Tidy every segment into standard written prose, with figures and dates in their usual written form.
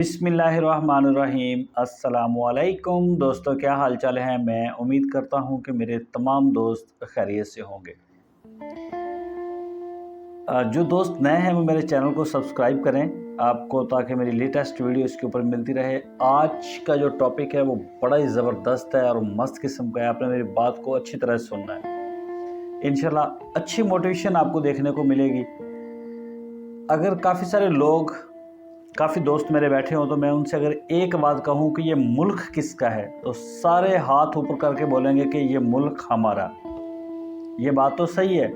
बिस्मिल्लाहिर्रहमानिर्रहीम। अस्सलामुअलैकुम दोस्तों, क्या हाल चाल है। मैं उम्मीद करता हूँ कि मेरे तमाम दोस्त खैरियत से होंगे। जो दोस्त नए हैं वो मेरे चैनल को सब्सक्राइब करें आपको, ताकि मेरी लेटेस्ट वीडियो इसके ऊपर मिलती रहे। आज का जो टॉपिक है वो बड़ा ही ज़बरदस्त है और मस्त किस्म का है। आपने मेरी बात को अच्छी तरह सुनना है। इंशाल्लाह अच्छी मोटिवेशन आपको देखने को मिलेगी। अगर काफ़ी दोस्त मेरे बैठे हों तो मैं उनसे अगर एक बात कहूँ कि ये मुल्क किसका है, तो सारे हाथ ऊपर करके बोलेंगे कि ये मुल्क हमारा। ये बात तो सही है।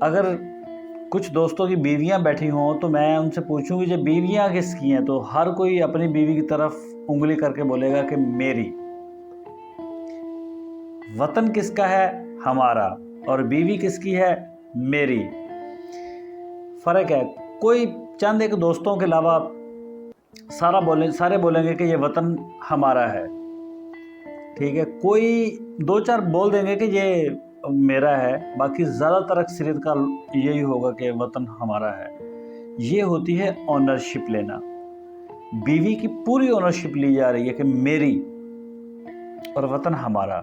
अगर कुछ दोस्तों की बीवियां बैठी हों तो मैं उनसे पूछूं कि ये बीवियां किसकी हैं, तो हर कोई अपनी बीवी की तरफ उंगली करके बोलेगा कि मेरी। वतन किसका है? हमारा। और बीवी किसकी है? मेरी। फ़र्क है। कोई चंद एक दोस्तों के अलावा सारे बोलेंगे कि ये वतन हमारा है। ठीक है, कोई दो चार बोल देंगे कि ये मेरा है, बाकी ज़्यादातर अक्सरियत का यही होगा कि वतन हमारा है। ये होती है ऑनरशिप लेना। बीवी की पूरी ऑनरशिप ली जा रही है कि मेरी और वतन हमारा।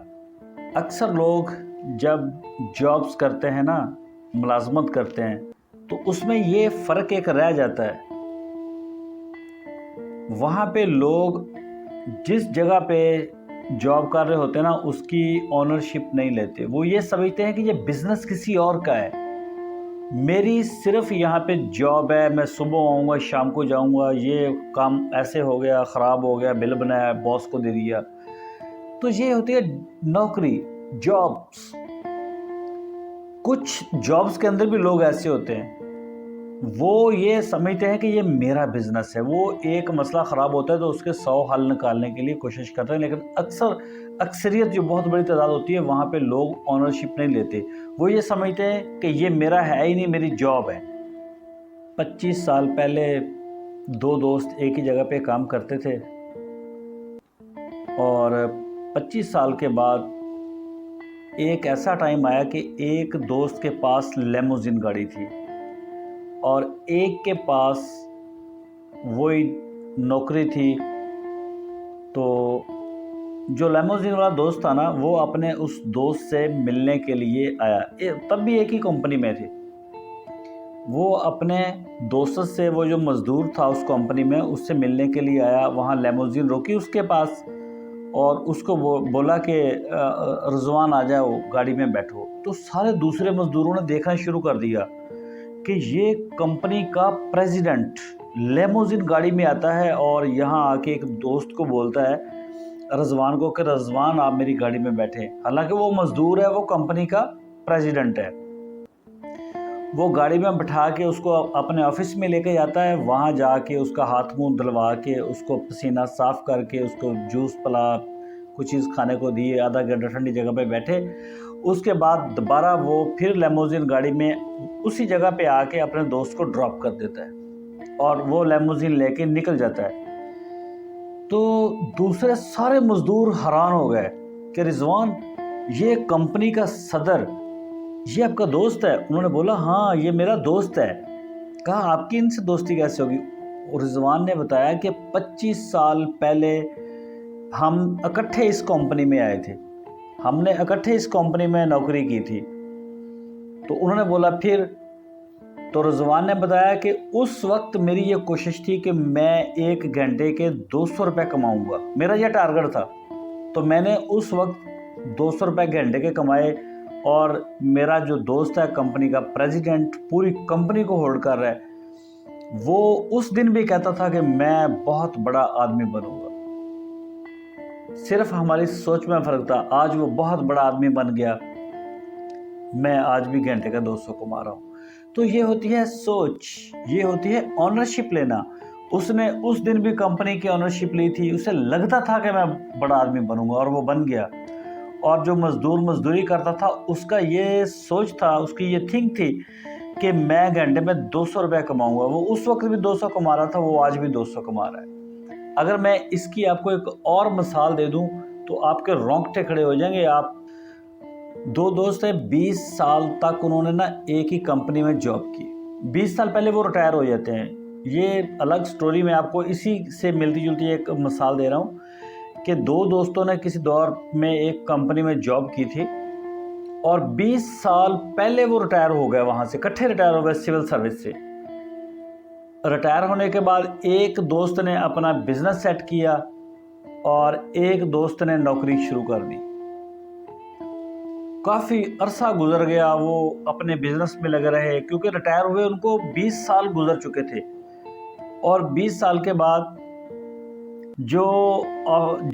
अक्सर लोग जब जॉब्स करते हैं ना, मुलाजमत करते हैं, तो उसमें ये फ़र्क एक रह जाता है। वहाँ पे लोग जिस जगह पे जॉब कर रहे होते हैं ना, उसकी ऑनरशिप नहीं लेते। वो ये समझते हैं कि ये बिज़नेस किसी और का है, मेरी सिर्फ यहाँ पे जॉब है। मैं सुबह आऊँगा, शाम को जाऊँगा, ये काम ऐसे हो गया, ख़राब हो गया, बिल बनाया, बॉस को दे दिया। तो ये होती है नौकरी, जॉब्स। कुछ जॉब्स के अंदर भी लोग ऐसे होते हैं, वो ये समझते हैं कि ये मेरा बिज़नेस है। वो एक मसला ख़राब होता है तो उसके 100 हल निकालने के लिए कोशिश करते हैं, लेकिन अक्सरियत जो बहुत बड़ी तादाद होती है, वहाँ पे लोग ऑनरशिप नहीं लेते। वो ये समझते हैं कि ये मेरा है ही नहीं, मेरी जॉब है। 25 साल पहले दो दोस्त एक ही जगह पे काम करते थे, और 25 साल के बाद एक ऐसा टाइम आया कि एक दोस्त के पास लेमोजिन गाड़ी थी और एक के पास वही नौकरी थी। तो जो लेमोजिन वाला दोस्त था ना, वो अपने उस दोस्त से मिलने के लिए आया। तब भी एक ही कंपनी में थे। वो अपने दोस्त से, वो जो मज़दूर था उस कंपनी में, उससे मिलने के लिए आया। वहाँ लेमोजिन रोकी उसके पास और उसको बोला कि रिजवान आ जाओ, गाड़ी में बैठो। तो सारे दूसरे मज़दूरों ने देखना शुरू कर दिया कि ये कंपनी का प्रेसिडेंट लेमोजिन गाड़ी में आता है और यहाँ आके एक दोस्त को बोलता है, रज़वान को, कि रज़वान आप मेरी गाड़ी में बैठे। हालांकि वो मज़दूर है, वो कंपनी का प्रेसिडेंट है। वो गाड़ी में बिठा के उसको अपने ऑफिस में लेके जाता है। वहाँ जाके उसका हाथ मुंह धुलवा के, उसको पसीना साफ़ करके, उसको जूस पिला, कुछ चीज़ खाने को दिए, आधा घंटा ठंडी जगह पे बैठे। उसके बाद दोबारा वो फिर लेमोजिन गाड़ी में उसी जगह पे आके अपने दोस्त को ड्रॉप कर देता है और वो लेमोजिन लेके निकल जाता है। तो दूसरे सारे मज़दूर हैरान हो गए कि रिजवान, ये कंपनी का सदर, ये आपका दोस्त है? उन्होंने बोला, हाँ ये मेरा दोस्त है। कहा, आपकी इनसे दोस्ती कैसे होगी? और रिजवान ने बताया कि 25 साल पहले हम इकट्ठे इस कंपनी में आए थे, हमने इकट्ठे इस कंपनी में नौकरी की थी। तो उन्होंने बोला फिर? तो रिजवान ने बताया कि उस वक्त मेरी ये कोशिश थी कि मैं 1 घंटे के 200 रुपये कमाऊँगा, मेरा यह टारगेट था। तो मैंने उस वक्त 200 रुपये घंटे के कमाए, और मेरा जो दोस्त है, कंपनी का प्रेसिडेंट, पूरी कंपनी को होल्ड कर रहा है, वो उस दिन भी कहता था कि मैं बहुत बड़ा आदमी बनूंगा। सिर्फ हमारी सोच में फ़र्क था। आज वो बहुत बड़ा आदमी बन गया, मैं आज भी घंटे का 200 कमा रहा हूँ। तो ये होती है सोच, ये होती है ऑनरशिप लेना। उसने उस दिन भी कंपनी की ऑनरशिप ली थी, उसे लगता था कि मैं बड़ा आदमी बनूंगा, और वो बन गया। और जो मज़दूर मज़दूरी करता था, उसका ये सोच था, उसकी ये थिंक थी कि मैं घंटे में 200 रुपये कमाऊँगा। वो उस वक्त भी 200 कमा रहा था, वो आज भी 200 कमा रहा है। अगर मैं इसकी आपको एक और मिसाल दे दूं तो आपके रोंगटे खड़े हो जाएंगे। आप दो दोस्त हैं, 20 साल तक उन्होंने ना एक ही कंपनी में जॉब की। 20 साल पहले वो रिटायर हो जाते हैं, یہ الگ سٹوری میں آپ کو اسی سے ملتی جلتی ایک مثال دے رہا ہوں کہ دو دوستوں نے کسی دور میں ایک کمپنی میں جاب کی تھی اور 20 سال پہلے وہ ریٹائر ہو گئے، وہاں سے اکٹھے ریٹائر ہو گئے سول سروس سے۔ ریٹائر ہونے کے بعد ایک دوست نے اپنا بزنس سیٹ کیا اور ایک دوست نے نوکری شروع کر دی۔ کافی عرصہ گزر گیا، وہ اپنے بزنس میں لگے رہے کیونکہ ریٹائر ہوئے ان کو 20 سال گزر چکے تھے، اور 20 سال کے بعد جو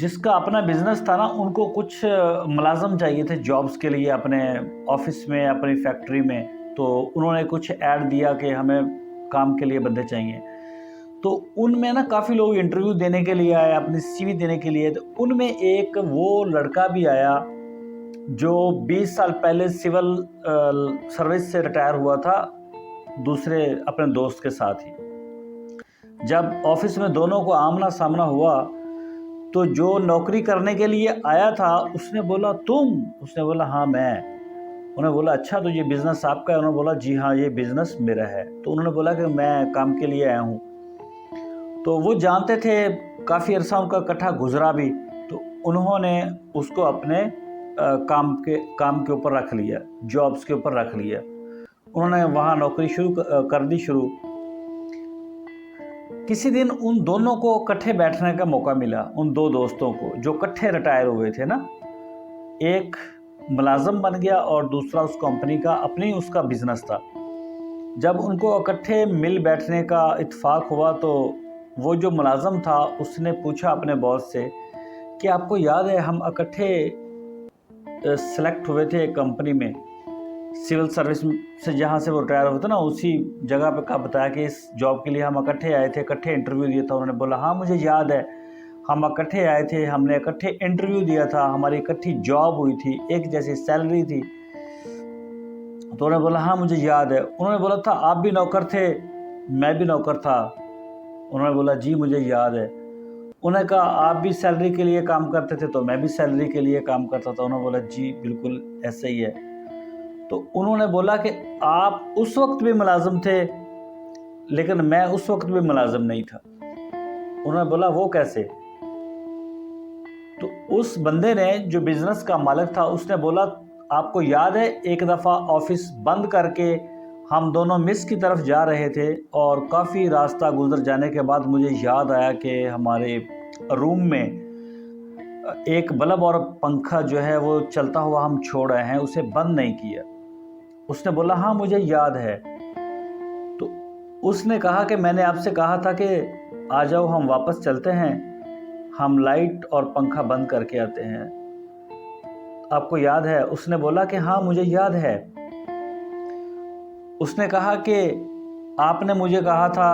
جس کا اپنا بزنس تھا نا، ان کو کچھ ملازم چاہیے تھے جابز کے لیے اپنے آفس میں، اپنی فیکٹری میں۔ تو انہوں نے کچھ ایڈ دیا کہ ہمیں کام کے لیے بندے چاہیے، تو ان میں نا کافی لوگ انٹرویو دینے کے لیے آئے، اپنی سی وی دینے کے لیے۔ تو ان میں ایک وہ لڑکا بھی آیا جو 20 سال پہلے سول سروس سے ریٹائر ہوا تھا، دوسرے اپنے دوست کے ساتھ ہی۔ جب آفس میں دونوں کو آمنا سامنا ہوا تو جو نوکری کرنے کے لیے آیا تھا اس نے بولا تم؟ اس نے بولا ہاں میں۔ انہوں نے بولا اچھا تو یہ بزنس آپ کا ہے؟ انہوں نے بولا جی ہاں یہ بزنس میرا ہے۔ تو انہوں نے بولا کہ میں کام کے لیے آیا ہوں۔ تو وہ جانتے تھے کافی عرصہ ان کا اکٹھا گزرا بھی، تو انہوں نے اس کو اپنے کام کے اوپر رکھ لیا، جابز کے اوپر رکھ لیا۔ انہوں نے وہاں نوکری کر دی شروع۔ کسی دن ان دونوں کو اکٹھے بیٹھنے کا موقع ملا، ان دو دوستوں کو جو اکٹھے ریٹائر ہوئے تھے نا، ایک ملازم بن گیا اور دوسرا اس کمپنی کا اپنی اس کا بزنس تھا۔ جب ان کو اکٹھے مل بیٹھنے کا اتفاق ہوا تو وہ جو ملازم تھا اس نے پوچھا اپنے باس سے کہ آپ کو یاد ہے ہم اکٹھے سلیکٹ ہوئے تھے ایک کمپنی میں، سول سروس سے جہاں سے وہ ریٹائر ہوتا نا اسی جگہ پہ کا بتایا کہ اس جاب کے لیے ہم اکٹھے آئے تھے، اکٹھے انٹرویو دیا تھا۔ انہوں نے بولا ہاں مجھے یاد ہے، ہم اکٹھے آئے تھے، ہم نے اکٹھے انٹرویو دیا تھا، ہماری اکٹھی جاب ہوئی تھی، ایک جیسی سیلری تھی۔ تو انہوں نے بولا ہاں مجھے یاد ہے۔ انہوں نے بولا تھا آپ بھی نوکر تھے، میں بھی نوکر تھا؟ انہوں نے بولا جی مجھے یاد ہے۔ انہوں نے کہا آپ بھی سیلری کے لیے کام کرتے تھے تو میں بھی سیلری کے لیے کام کرتا تھا؟ انہوں نے بولا جی بالکل ایسا ہی ہے۔ تو انہوں نے بولا کہ آپ اس وقت بھی ملازم تھے لیکن میں اس وقت بھی ملازم نہیں تھا۔ انہوں نے بولا وہ کیسے؟ تو اس بندے نے جو بزنس کا مالک تھا اس نے بولا آپ کو یاد ہے ایک دفعہ آفس بند کر کے ہم دونوں مس کی طرف جا رہے تھے اور کافی راستہ گزر جانے کے بعد مجھے یاد آیا کہ ہمارے روم میں ایک بلب اور پنکھا جو ہے وہ چلتا ہوا ہم چھوڑ رہے ہیں، اسے بند نہیں کیا۔ اس نے بولا ہاں مجھے یاد ہے۔ تو اس نے کہا کہ میں نے آپ سے کہا تھا کہ آ جاؤ ہم واپس چلتے ہیں، ہم لائٹ اور پنکھا بند کر کے آتے ہیں، آپ کو یاد ہے؟ اس نے بولا کہ ہاں مجھے یاد ہے۔ اس نے کہا کہ آپ نے مجھے کہا تھا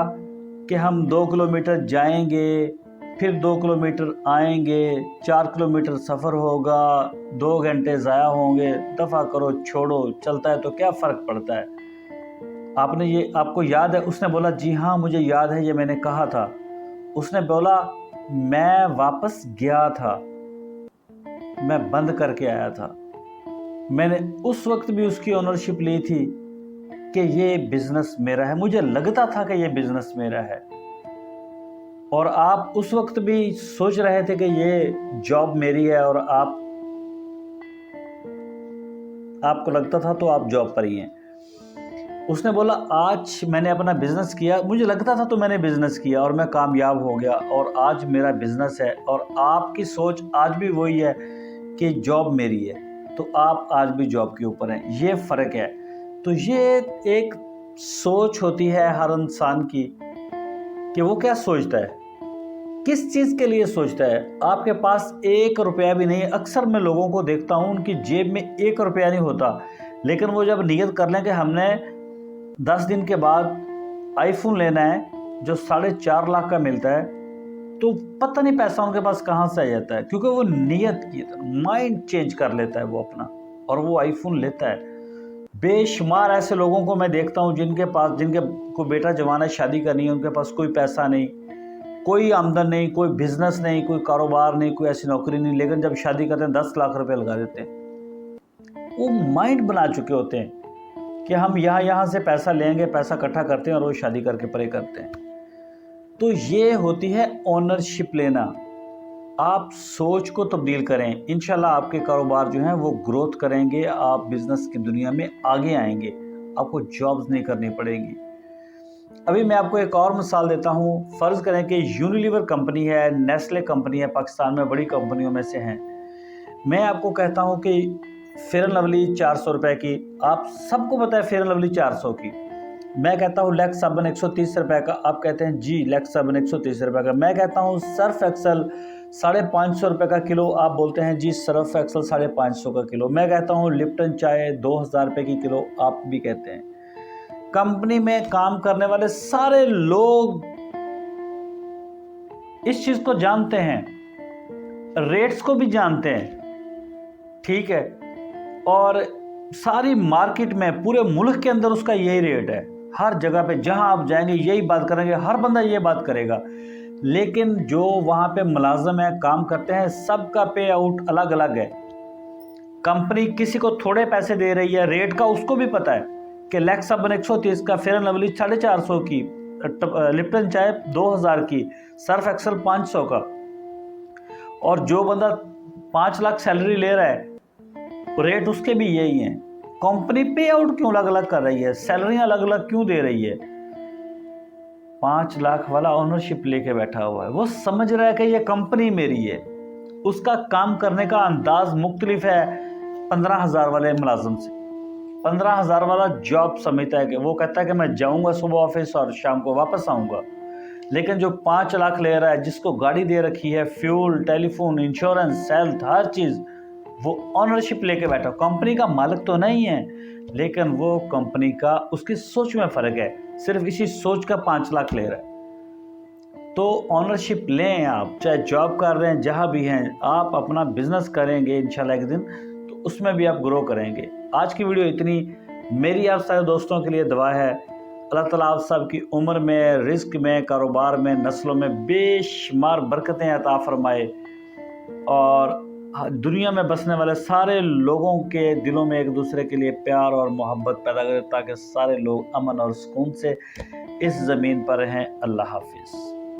کہ ہم 2 کلومیٹر جائیں گے، پھر 2 کلومیٹر آئیں گے، 4 کلومیٹر سفر ہوگا، 2 گھنٹے ضائع ہوں گے، دفع کرو چھوڑو، چلتا ہے تو کیا فرق پڑتا ہے، آپ کو یاد ہے؟ اس نے بولا جی ہاں مجھے یاد ہے، یہ میں نے کہا تھا۔ اس نے بولا میں واپس گیا تھا، میں بند کر کے آیا تھا، میں نے اس وقت بھی اس کی اونرشپ لی تھی کہ یہ بزنس میرا ہے، مجھے لگتا تھا کہ یہ بزنس میرا ہے، اور آپ اس وقت بھی سوچ رہے تھے کہ یہ جاب میری ہے، اور آپ کو لگتا تھا تو آپ جاب پر ہی ہیں۔ اس نے بولا آج میں نے اپنا بزنس کیا، مجھے لگتا تھا تو میں نے بزنس کیا اور میں کامیاب ہو گیا، اور آج میرا بزنس ہے، اور آپ کی سوچ آج بھی وہی ہے کہ جاب میری ہے، تو آپ آج بھی جاب کے اوپر ہیں، یہ فرق ہے۔ تو یہ ایک سوچ ہوتی ہے ہر انسان کی کہ وہ کیا سوچتا ہے، کس چیز کے لیے سوچتا ہے۔ آپ کے پاس 1 روپیہ بھی نہیں، اکثر میں لوگوں کو دیکھتا ہوں ان کی جیب میں 1 روپیہ نہیں ہوتا، لیکن وہ جب نیت کر لیں کہ ہم نے 10 دن کے بعد آئی فون لینا ہے جو 4.5 لاکھ کا ملتا ہے، تو پتہ نہیں پیسہ ان کے پاس کہاں سے آ جاتا ہے، کیونکہ وہ نیت کی مائنڈ چینج کر لیتا ہے وہ اپنا، اور وہ آئی فون لیتا ہے۔ بے شمار ایسے لوگوں کو میں دیکھتا ہوں جن کے کو بیٹا جوان ہے، شادی کرنی ہے، ان کے پاس کوئی پیسہ نہیں، کوئی آمدن نہیں، کوئی بزنس نہیں، کوئی کاروبار نہیں، کوئی ایسی نوکری نہیں، لیکن جب شادی کرتے ہیں 10 لاکھ روپے لگا دیتے ہیں۔ وہ مائنڈ بنا چکے ہوتے ہیں کہ ہم یہاں سے پیسہ لیں گے، پیسہ اکٹھا کرتے ہیں اور وہ شادی کر کے پرے کرتے ہیں۔ तो ये होती है ओनरशिप लेना। आप सोच को तब्दील करें, इंशाल्लाह आपके कारोबार जो हैं वो ग्रोथ करेंगे, आप बिज़नेस की दुनिया में आगे आएंगे, आपको जॉब्स नहीं करनी पड़ेगी। अभी मैं आपको एक और मिसाल देता हूँ। फ़र्ज़ करें कि यूनिलीवर कंपनी है, नेस्ले कंपनी है, पाकिस्तान में बड़ी कंपनियों में से हैं। मैं आपको कहता हूँ कि फेयर एंड लवली 400 रुपये की, आप सबको पता है फेयर एंड लवली 400 की। मैं कहता हूँ लैक्स साबुन 130 रुपये का, आप कहते हैं जी लैक्स साबुन 130 रुपये का। मैं कहता हूँ सर्फ एक्सल 550 रुपये का किलो, आप बोलते हैं जी सर्फ एक्सल 550 का किलो। मैं कहता हूँ लिप्टन चाय 2000 रुपये की किलो, आप भी कहते हैं। कंपनी में काम करने वाले सारे लोग इस चीज़ को जानते हैं, रेट्स को भी जानते हैं, ठीक है। और सारी मार्केट में पूरे मुल्क के अंदर उसका यही रेट है। हर जगह पे जहां आप जाएंगे यही बात करेंगे, हर बंदा ये बात करेगा। लेकिन जो वहां पे मुलाजिम है, काम करते हैं, सबका पे आउट अलग अलग है। कंपनी किसी को थोड़े पैसे दे रही है रेट का, उसको भी पता है कि लैक्स साबुन 130 का, फेयर एंड लवली 450 की, लिप्टन चाय 2000 की, सर्फ एक्सल 500 का। और जो बंदा 5 लाख सैलरी ले रहा है, रेट उसके भी यही हैं। कंपनी पे आउट क्यों अलग अलग कर रही है, सैलरियां अलग अलग क्यों दे रही है? 5 लाख वाला ओनरशिप लेके बैठा हुआ है, वो समझ रहा है कि ये कंपनी मेरी है। उसका काम करने का अंदाज मुख्तलिफ है 15,000 वाले मुलाजिम से। 15,000 वाला जॉब समझता है कि वो कहता है कि मैं जाऊंगा सुबह ऑफिस और शाम को वापस आऊंगा। लेकिन जो 5 लाख ले रहा है, जिसको गाड़ी दे रखी है, फ्यूल, टेलीफोन, इंश्योरेंस, हेल्थ, हर चीज़, वो ऑनरशिप लेके बैठा। कंपनी का मालिक तो नहीं है, लेकिन वो कंपनी का, उसकी सोच में फ़र्क है, सिर्फ इसी सोच का 5 लाख ले रहा है। तो ऑनरशिप लें आप, चाहे जॉब कर रहे हैं, जहाँ भी हैं, आप अपना बिजनेस करेंगे इंशाल्लाह एक दिन, तो उसमें भी आप ग्रो करेंगे। आज की वीडियो इतनी। मेरी आप सारे दोस्तों के लिए दुआ है, अल्लाह ताला आप सब की उम्र में, रिस्क में, कारोबार में, नस्लों में बेशुमार बरकतें अता फरमाए और दुनिया में बसने वाले सारे लोगों के दिलों में एक दूसरे के लिए प्यार और मोहब्बत पैदा करे, ताकि सारे लोग अमन और सुकून से इस ज़मीन पर रहें। अल्लाह हाफिज़।